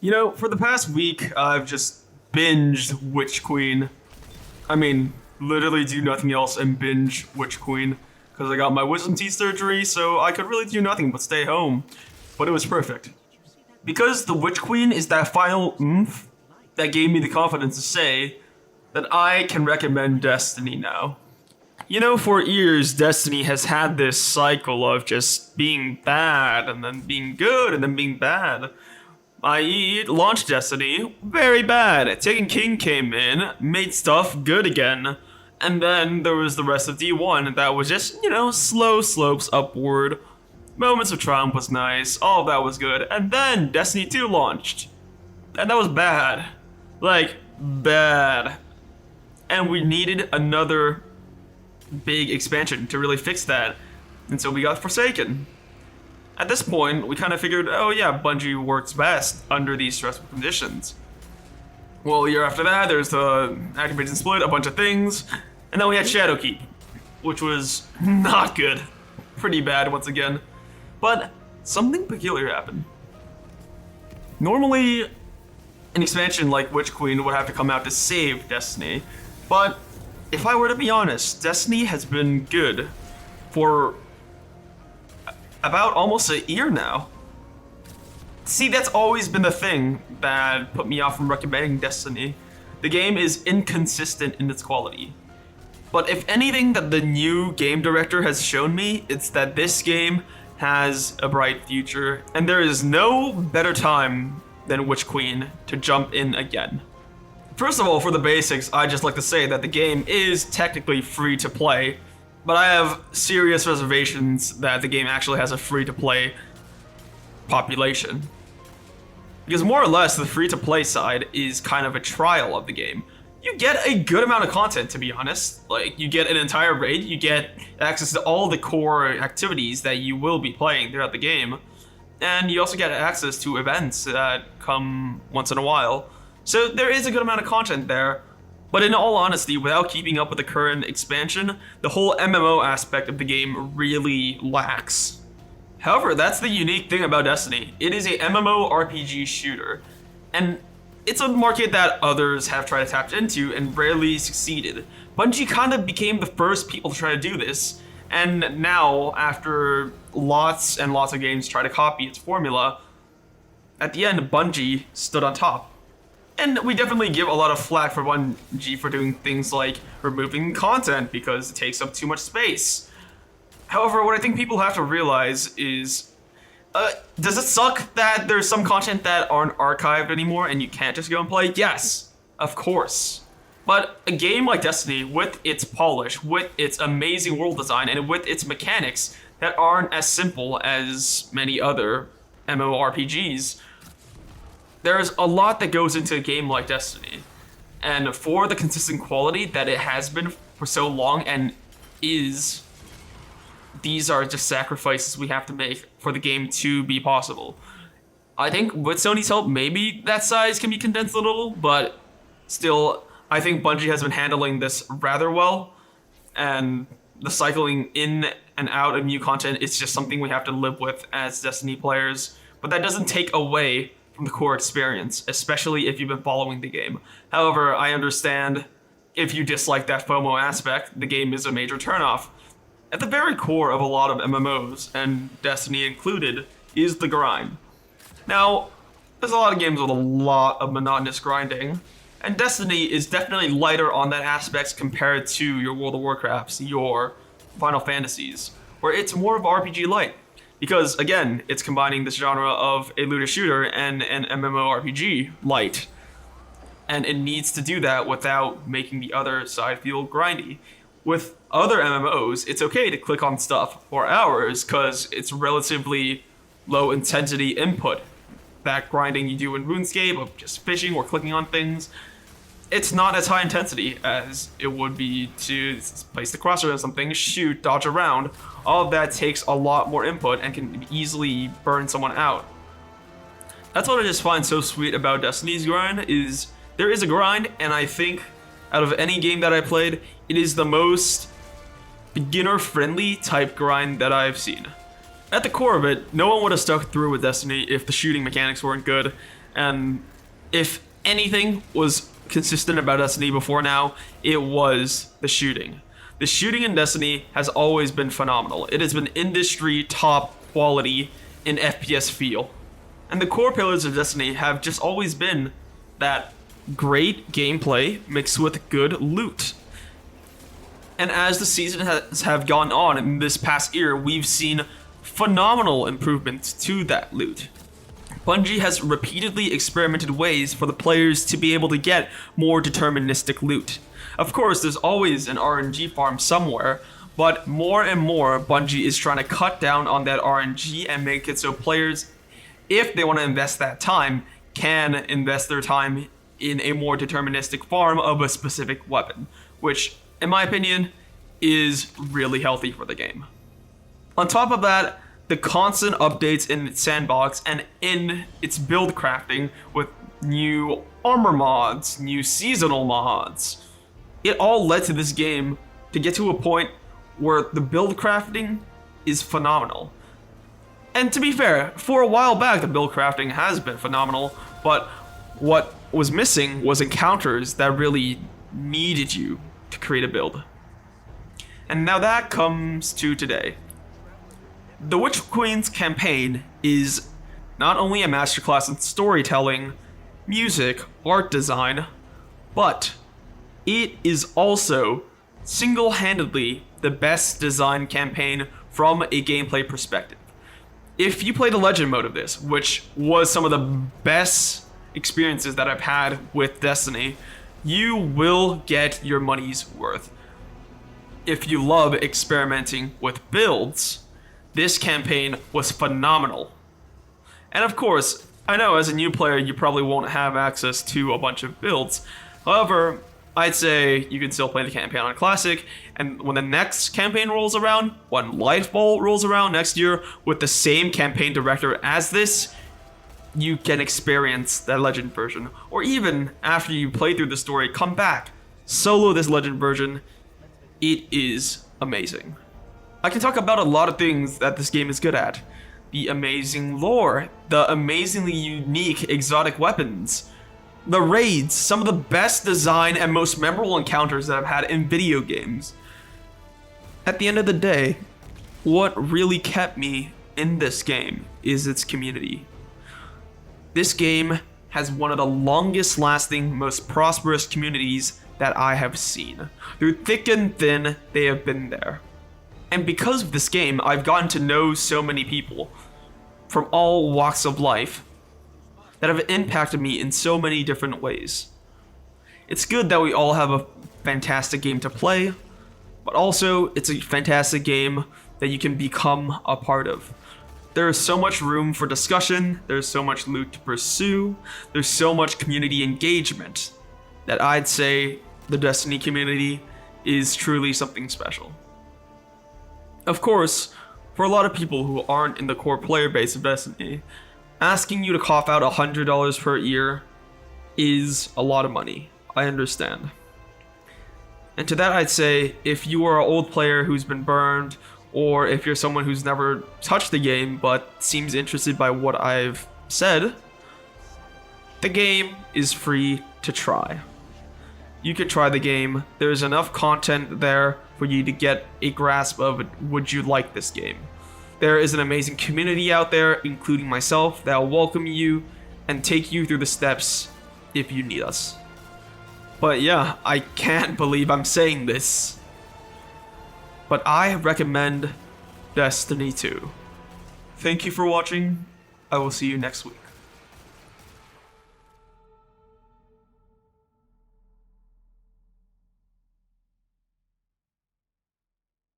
For the past week, I've just binged Witch Queen. I mean, literally do nothing else and binge Witch Queen. Because I got my wisdom teeth surgery, so I could really do nothing but stay home. But it was perfect. Because the Witch Queen is that final oomph that gave me the confidence to say that I can recommend Destiny now. For years, Destiny has had this cycle of just being bad, and then being good, and then being bad. I.e., launched Destiny, very bad. Taken King came in, made stuff good again. And then there was the rest of D1 that was just, slow slopes upward. Moments of Triumph was nice, all of that was good. And then Destiny 2 launched. And that was bad. Like, bad. And we needed another big expansion to really fix that. And so we got Forsaken. At this point, we kind of figured, oh yeah, Bungie works best under these stressful conditions. Well, a year after that, there's the Activision split, a bunch of things, and then we had Shadowkeep, which was not good. Pretty bad once again. But something peculiar happened. Normally, an expansion like Witch Queen would have to come out to save Destiny, but if I were to be honest, Destiny has been good for about almost a year now. See, that's always been the thing that put me off from recommending Destiny. The game is inconsistent in its quality. But if anything that the new game director has shown me, it's that this game has a bright future, and there is no better time than Witch Queen to jump in again. First of all, for the basics, I'd just like to say that the game is technically free to play, but I have serious reservations that the game actually has a free-to-play population. Because more or less, the free-to-play side is kind of a trial of the game. You get a good amount of content, to be honest. Like, you get an entire raid, you get access to all the core activities that you will be playing throughout the game, and you also get access to events that come once in a while. So there is a good amount of content there. But in all honesty, without keeping up with the current expansion, the whole MMO aspect of the game really lacks. However, that's the unique thing about Destiny. It is a MMO RPG shooter, and it's a market that others have tried to tap into and rarely succeeded. Bungie kind of became the first people to try to do this, and now, after lots and lots of games try to copy its formula, at the end, Bungie stood on top. And we definitely give a lot of flack for Bungie for doing things like removing content because it takes up too much space. However, what I think people have to realize is, does it suck that there's some content that aren't archived anymore and you can't just go and play? Yes, of course. But a game like Destiny, with its polish, with its amazing world design, and with its mechanics that aren't as simple as many other MMORPGs, there's a lot that goes into a game like Destiny. And for the consistent quality that it has been for so long and is, these are just sacrifices we have to make for the game to be possible. I think with Sony's help, maybe that size can be condensed a little, but still, I think Bungie has been handling this rather well. And the cycling in and out of new content is just something we have to live with as Destiny players. But that doesn't take away from the core experience, especially if you've been following the game. However, I understand if you dislike that FOMO aspect, the game is a major turnoff. At the very core of a lot of MMOs, and Destiny included, is the grind. Now, there's a lot of games with a lot of monotonous grinding, and Destiny is definitely lighter on that aspect compared to your World of Warcrafts, your Final Fantasies, where it's more of RPG light. Because, again, it's combining this genre of a looter shooter and an MMORPG light. And it needs to do that without making the other side feel grindy. With other MMOs, it's okay to click on stuff for hours because it's relatively low intensity input. That grinding you do in RuneScape of just fishing or clicking on things, it's not as high intensity as it would be to place the crosshair on something, shoot, dodge around. All of that takes a lot more input and can easily burn someone out. That's what I just find so sweet about Destiny's grind, is there is a grind, and I think out of any game that I played, it is the most beginner-friendly type grind that I've seen. At the core of it, no one would have stuck through with Destiny if the shooting mechanics weren't good, And if anything was consistent about Destiny before now, it was the shooting. The shooting in Destiny has always been phenomenal. It has been industry top quality in FPS feel. And the core pillars of Destiny have just always been that great gameplay mixed with good loot. And as the season have gone on in this past year, we've seen phenomenal improvements to that loot. Bungie has repeatedly experimented ways for the players to be able to get more deterministic loot. Of course, there's always an RNG farm somewhere, but more and more Bungie is trying to cut down on that RNG and make it so players, if they want to invest that time, can invest their time in a more deterministic farm of a specific weapon, which, in my opinion, is really healthy for the game. On top of that, the constant updates in its sandbox and in its build crafting with new armor mods, new seasonal mods, it all led to this game to get to a point where the build crafting is phenomenal. And to be fair, for a while back the build crafting has been phenomenal, but what was missing was encounters that really needed you to create a build. And now that comes to today. The Witch Queen's campaign is not only a masterclass in storytelling, music, art design, but it is also single-handedly the best designed campaign from a gameplay perspective. If you play the legend mode of this, which was some of the best experiences that I've had with Destiny, you will get your money's worth. If you love experimenting with builds, this campaign was phenomenal. And of course, I know as a new player you probably won't have access to a bunch of builds. However, I'd say you can still play the campaign on Classic, and when the next campaign rolls around, when Lightfall rolls around next year with the same campaign director as this, you can experience that Legend version. Or even after you play through the story, come back, solo this Legend version. It is amazing. I can talk about a lot of things that this game is good at. The amazing lore, the amazingly unique exotic weapons, the raids, some of the best design and most memorable encounters that I've had in video games. At the end of the day, what really kept me in this game is its community. This game has one of the longest lasting, most prosperous communities that I have seen. Through thick and thin, they have been there. And because of this game, I've gotten to know so many people from all walks of life that have impacted me in so many different ways. It's good that we all have a fantastic game to play, but also it's a fantastic game that you can become a part of. There is so much room for discussion, there's so much loot to pursue, there's so much community engagement that I'd say the Destiny community is truly something special. Of course, for a lot of people who aren't in the core player base of Destiny, asking you to cough out $100 per year is a lot of money. I understand. And to that I'd say, if you are an old player who's been burned, or if you're someone who's never touched the game but seems interested by what I've said, the game is free to try. You could try the game. There's enough content there for you to get a grasp of, would you like this game? There is an amazing community out there, including myself, that will welcome you and take you through the steps if you need us. But yeah, I can't believe I'm saying this, but I recommend Destiny 2. Thank you for watching. I will see you next week.